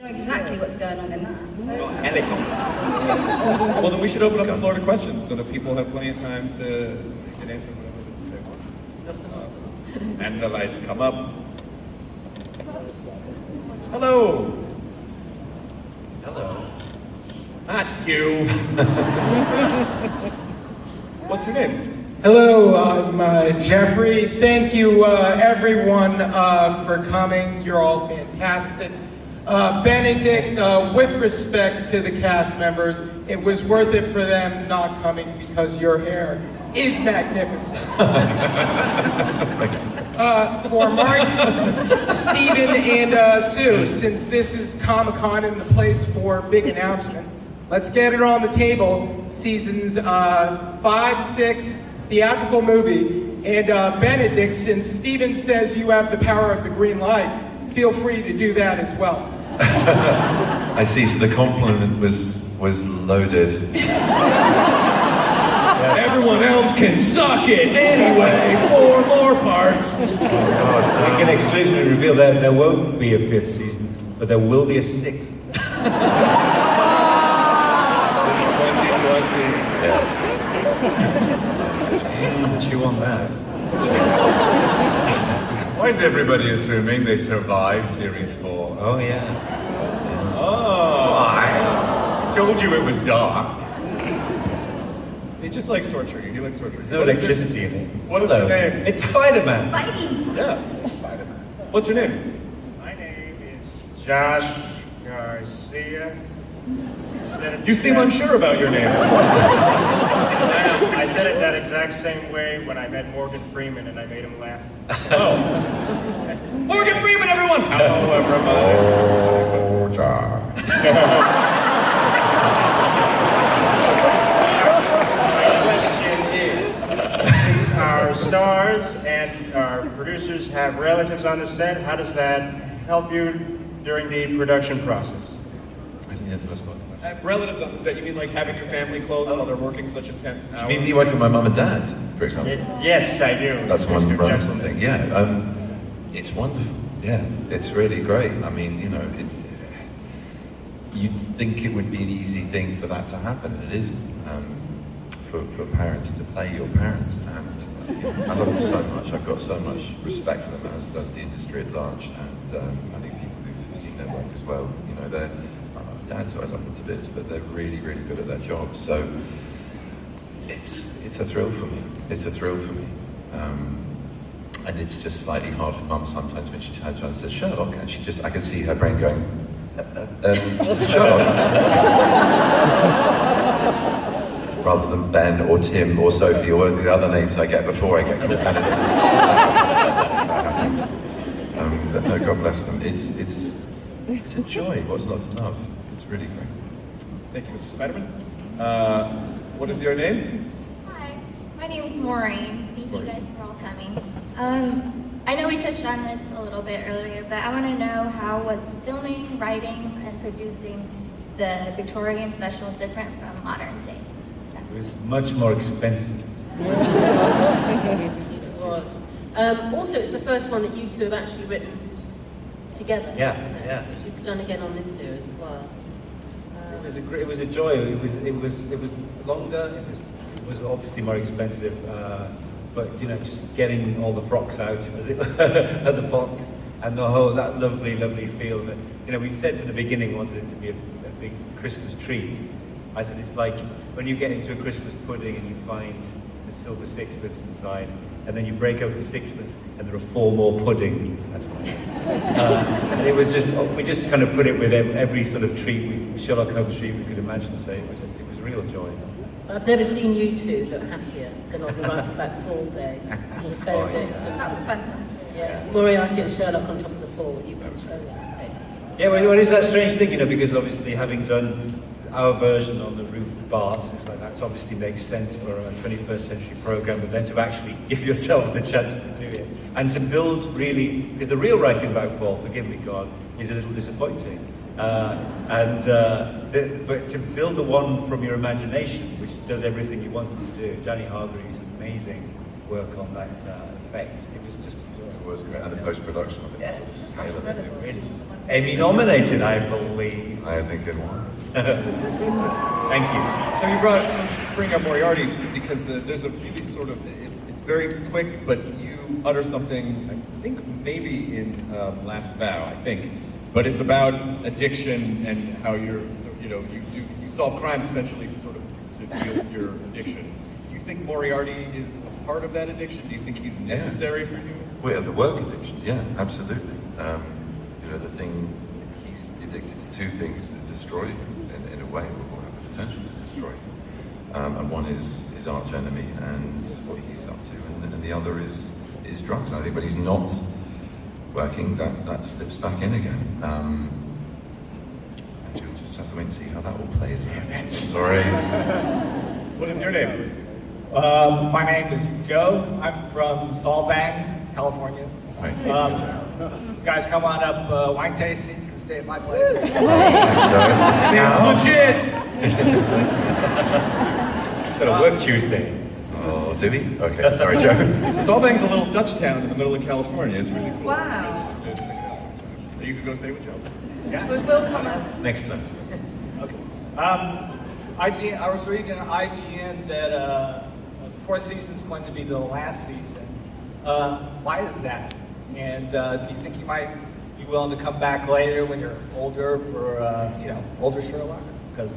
know exactly what's going on in that. Helicopter. Well, then we should open up the floor to questions so that people have plenty of time to get into whatever they want. And the lights come up. Hello. Hello. Not you. What's your name? Hello, I'm Jeffrey. Thank you, everyone, for coming. You're all fantastic. Benedict, with respect to the cast members, it was worth it for them not coming because your hair is magnificent. For Mark, Stephen, and Sue, since this is Comic-Con and the place for a big announcement, let's get it on the table. Seasons 5, 6, theatrical movie, and Benedict, since Stephen says you have the power of the green light, feel free to do that as well. I see, so the compliment was loaded. Everyone else can suck it anyway. 4 more parts. Oh God. We can exclusively reveal that there won't be a 5th season, but there will be a 6th. 2020. Yeah. Chew on that. Why is everybody assuming they survived series 4? Oh yeah. Oh, I told you it was dark. He just likes torturing you. He likes torturing you. There's no What is electricity in it. What is Hello. your name? It's Spider-Man. Spidey! Yeah, Spider-Man. What's your name? My name is Josh Garcia. You seem unsure about your name. I said it that exact same way when I met Morgan Freeman and I made him laugh. Oh. Morgan Freeman, everyone! Hello, everybody. Oh, Josh. My question is, since our stars and our producers have relatives on the set, how does that help you during the production process? I didn't hear the first part. Relatives on the set, you mean like having your family close while they're working such intense hours? I mean, you work with my mum and dad, for example. Yes, I do. That's one Mr. wonderful Gentleman. thing. Yeah, it's wonderful. Yeah, it's really great. I mean, you know, you'd think it would be an easy thing for that to happen, and it isn't. For parents to play your parents, and I love them so much. I've got so much respect for them, as does the industry at large, and I think people who've seen their work as well. You know, they're dads, so I love them to bits, but they're really, really good at their job. So it's a thrill for me. It's a thrill for me. And it's just slightly hard for mum sometimes when she turns around and says Sherlock, and I can see her brain going, Sherlock. Rather than Ben or Tim or Sophie or the other names I get before I get called Benedict. But no, God bless them. It's a joy. What's not to love? It's really great. Thank you, Mr. Spider-Man. What is your name? Hi, my name is Maureen. Thank you guys for all coming. I know we touched on this a little bit earlier, but I want to know how was filming, writing, and producing the Victorian special different from modern day? It was much more expensive. It was. Also, it's the first one that you two have actually written together. Yeah, isn't it? yeah. Which you've done again on this series as well. It was a joy. It was longer. It was obviously more expensive, but you know, just getting all the frocks out as it at the box and the whole that lovely feel of it. You know, we said from the beginning we wanted it to be a big Christmas treat. I said it's like when you get into a Christmas pudding and you find the silver sixpence inside, and then you break open the sixpence and there are 4 more puddings. That's what it was. And it was just, we just kind of put it with every sort of treat, Sherlock Holmes treat we could imagine. So it was real joy. I've never seen you two look happier than on the that full day. Benedict. That was fantastic. Yeah. Moriarty and Sherlock on top of the fall. You were so happy. Yeah, well, it's that strange thing, you know, because obviously having done our version on the roof of Bart, things like that, obviously makes sense for a 21st century program, but then to actually give yourself the chance to do it and to build really, because the real writing about Fall, forgive me God, is a little disappointing. But to build the one from your imagination, which does everything you wanted to do, Danny Hargreaves' amazing work on that effect. It was just It was great, and the post-production of it, sort of scale of it. Emmy nominated, I believe. I think it was. Thank you. So you bring up Moriarty because there's a really sort of, it's very quick, but you utter something, I think maybe in Last Vow, I think, but it's about addiction and how you solve crimes essentially to sort of to deal with your addiction. Do you think Moriarty is a part of that addiction? Do you think he's necessary for you? Well, the work addiction, yeah, absolutely. The thing, he's addicted to two things that destroy him in a way, or have the potential to destroy him. And one is his arch enemy and what he's up to, and the other is drugs. And I think when he's not working, that slips back in again. And you'll just have to wait and see how that all plays out. Sorry. What is your name? My name is Joe. I'm from Solvang, California. Right. You guys come on up wine tasting. You can stay at my place. Seems legit! Got to work Tuesday. Oh, did he? Okay, sorry, Joe. Solvang's a little Dutch town in the middle of California. It's really cool. Wow. Check it out sometime. You could go stay with Joe. We'll come up. Next time. Okay. IGN, I was reading on IGN that fourth season is going to be the last season. Why is that? And do you think you might be willing to come back later when you're older for, older Sherlock? Because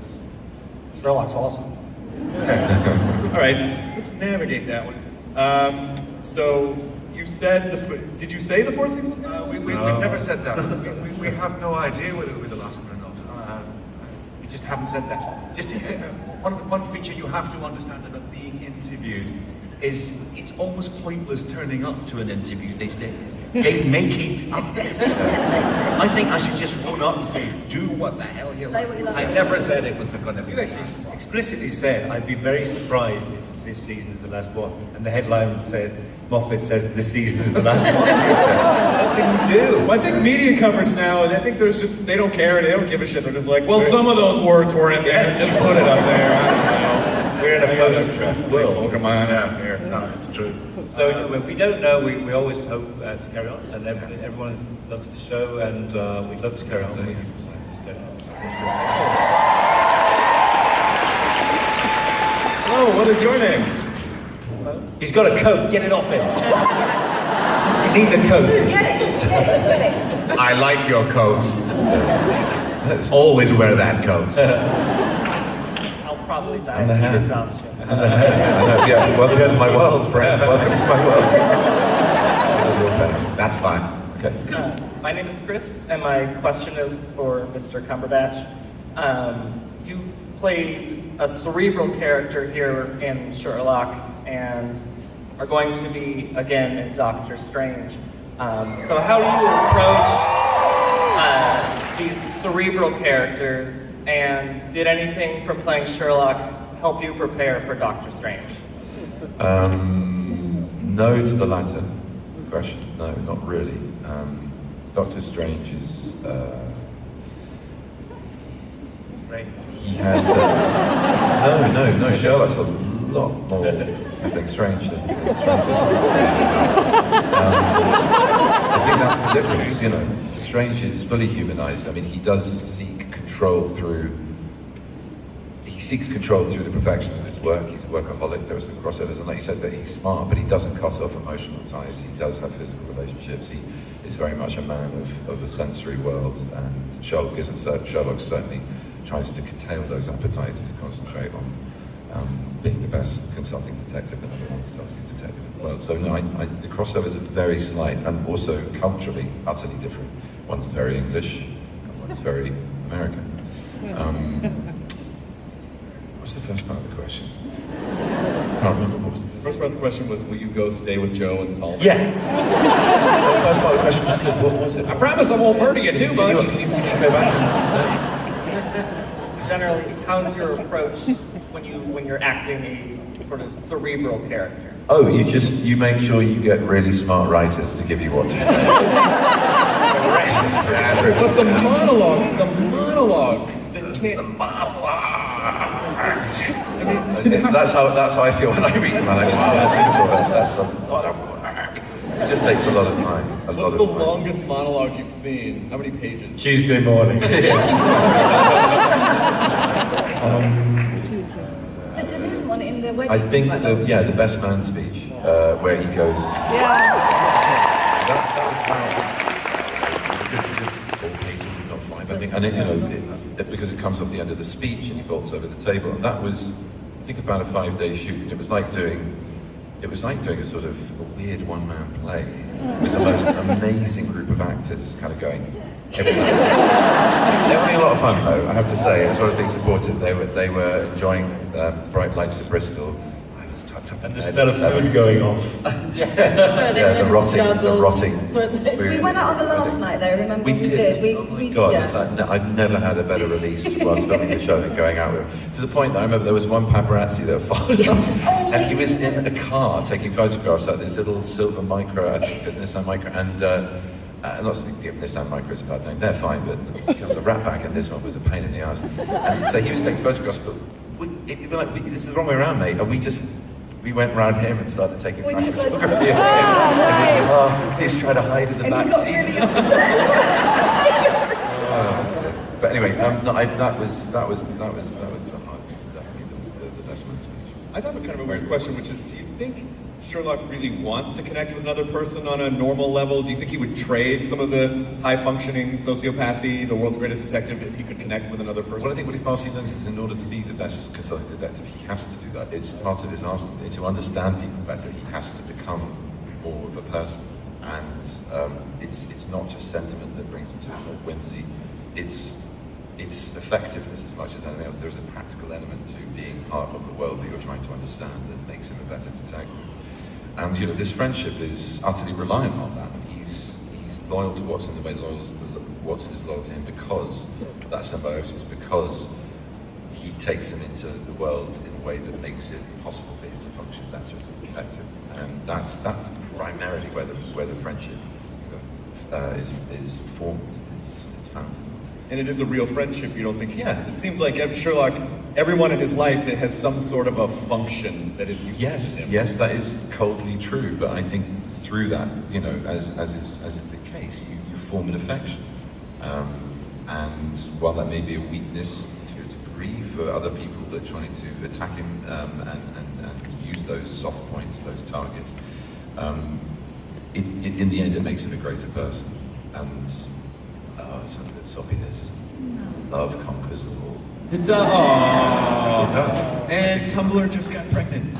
Sherlock's awesome. All right, let's navigate that one. So you said did you say the fourth season was going to We've never said that. we have no idea whether it'll be the last one or not. We just haven't said that. Just one feature you have to understand about being interviewed is it's almost pointless turning up to an interview these days. They make it up. I think I should just phone up and say, do what the hell you Say want. what you like. I never said it was going to be You the actually last one. explicitly said, I'd be very surprised if this season is the last one. And the headline said, Moffat says this season is the last one. I don't think we do. Well, I think media coverage now, I think they don't care, they don't give a shit. They're just like, well, some of those words were in there, just put it up there. I don't know. We're in a post-truth world. Come on out here. No, it's true. So we don't know, we always hope to carry on. And everyone loves the show, and we'd love to carry on. We just don't know. Hello, what is your name? He's got a coat, get it off him. You need the coat. Get it. I like your coat. Always wear that coat. I'll probably die And the of heat hand. exhaustion. Yeah, welcome to my world, friend. Welcome to my world. That's fine. Okay. My name is Chris, and my question is for Mr. Cumberbatch. You've played a cerebral character here in Sherlock, and are going to be again in Doctor Strange. So how do you approach these cerebral characters, and did anything from playing Sherlock help you prepare for Doctor Strange? No to the latter question. No, not really. Doctor Strange is. Right. He has. No. Sherlock's a lot more, I think, strange than Strange is. I think that's the difference. Strange is fully humanized. I mean, he does seek control through. He seeks control through the perfection of his work. He's a workaholic. There are some crossovers, and like you said, that he's smart, but he doesn't cut off emotional ties. He does have physical relationships. He is very much a man of a sensory world, and Sherlock isn't. Sherlock certainly tries to curtail those appetites to concentrate on being the best consulting detective and number one consulting detective in the world. So no, the crossovers are very slight, and also culturally utterly different. One's very English, and one's very American. What's the first part of the question? I can't remember. What was the First part of the question was, will you go stay with Joe and solve it? Yeah. The first part of the question was good. What was it? I promise I won't murder you too much. Can you go back and say? Generally, how's your approach when you're acting a sort of cerebral character? Oh, you make sure you get really smart writers to give you what to say. But the monologues that can't. That's how I feel when I read them. I'm like, wow, that's a lot of work. It just takes a lot of time. What's the longest monologue you've seen? How many pages? Tuesday morning. The Danoon one in the wedding. I think the best man speech, where he goes. That was about 4 pages, if not 5, I think. And because it comes off the end of the speech and he vaults over the table. And that was, I think, about a 5-day shoot. And it was like doing a sort of a weird one-man play with the most amazing group of actors kind of going. They were having a lot of fun, though, I have to say, as well as being supportive. They were enjoying Bright Lights of Bristol. I was tucked up in And the bed smell of at 7. food going off. The rotting food. We went out on the last night though, remember We we did. did. Oh my God, I've never had a better release whilst filming the show than going out with him. To the point that I remember there was one paparazzi that followed us, and he was in a car taking photographs at this little silver Micra, I think it was Nissan Micra, and lots of people, Nissan Micra is a bad name, they're fine, but the rat bag in this one was a pain in the ass. And so he was taking photographs, but this is the wrong way around, mate, and we went round him and started taking photographs of him. And he said, please try to hide in the back seat. But anyway, that was the hardest, definitely the best man speech. I have a kind of a weird question, which is, do you think Sherlock really wants to connect with another person on a normal level? Do you think he would trade some of the high-functioning sociopathy, the world's greatest detective, if he could connect with another person? Well, I think what he fastly learns is in order to be the best consulting detective, he has to do that. It's part of his arsenal. To understand people better, he has to become more of a person. And it's not just sentiment that brings him to it, it's not whimsy. It's effectiveness as much as anything else. There's a practical element to being part of the world that you're trying to understand that makes him a better detective. And this friendship is utterly reliant on that. And he's loyal to Watson the way Watson is loyal to him because of that symbiosis, because he takes him into the world in a way that makes it possible for him to function better as a detective. And that's primarily where the friendship is formed, is founded. And it is a real friendship, you don't think? Yeah. It seems like Sherlock, everyone in his life, it has some sort of a function that is useful to him. Yes, that is coldly true. But I think through that, as is the case, you form an affection. And while that may be a weakness to a degree for other people that are trying to attack him and use those soft points, those targets, in the end, it makes him a greater person. And it sounds a bit soppy, this. Love conquers all. It does. Aww. It does. And Tumblr just got pregnant.